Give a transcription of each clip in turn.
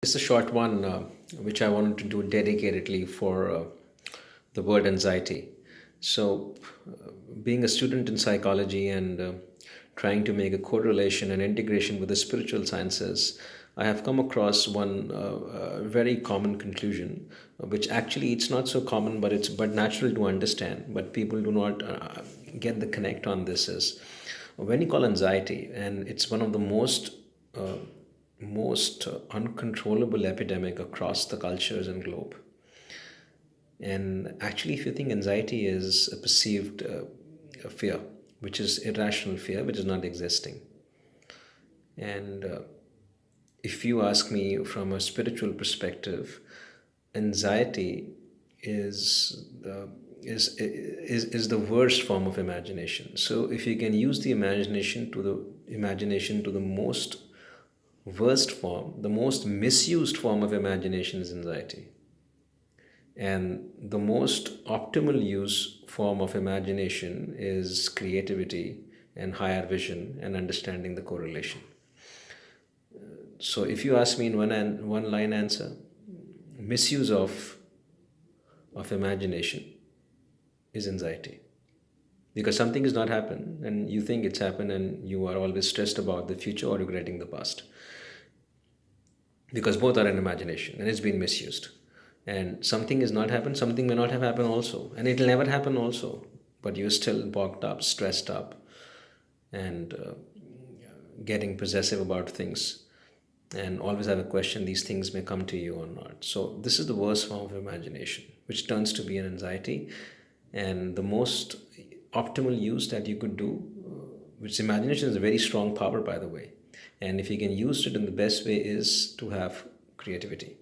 It's a short one, which I wanted to do dedicatedly for the word anxiety. So, being a student in psychology and trying to make a correlation and integration with the spiritual sciences, I have come across one very common conclusion, which actually it's not so common, but it's but natural to understand. But people do not get the connect on this is when you call anxiety, and it's one of the uh, most uncontrollable epidemic across the cultures and globe. And actually, if you think anxiety is a perceived fear, which is irrational fear, which is not existing. And if you ask me from a spiritual perspective, anxiety is the is the worst form of imagination. So if you can use the imagination to the most worst form, the most misused form of imagination is anxiety. And the most optimal use form of imagination is creativity and higher vision and understanding the correlation. So if you ask me in one line answer, misuse of imagination is anxiety. Because something has not happened and you think it's happened and you are always stressed about the future or regretting the past. Because both are an imagination and it's been misused. And something has not happened, something may not have happened also, and it'll never happen also. But you're still bogged up, stressed up, and getting possessive about things, and always have a question these things may come to you or not. So, this is the worst form of imagination, which turns to be an anxiety. And the most optimal use that you could do, which imagination is a very strong power, by the way. And if you can use it in the best way, is to have creativity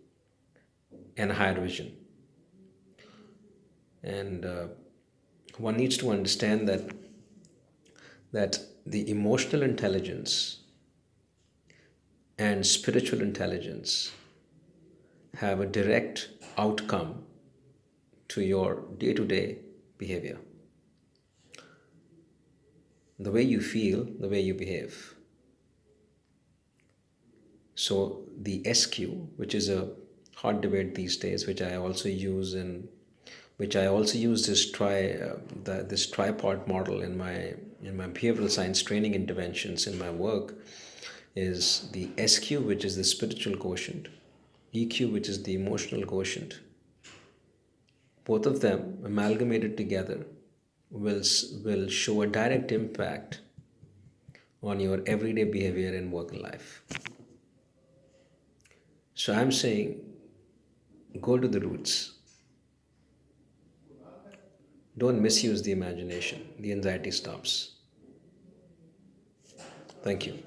and higher vision. And one needs to understand that the emotional intelligence and spiritual intelligence have a direct outcome to your day-to-day behavior. The way you feel, the way you behave. So the SQ, which is a hot debate these days, which I also use this tripod model in my behavioral science training interventions in my work, is the SQ, which is the spiritual quotient, EQ, which is the emotional quotient. Both of them amalgamated together will show a direct impact on your everyday behavior and work life. So I'm saying go to the roots. Don't misuse the imagination. The anxiety stops. Thank you.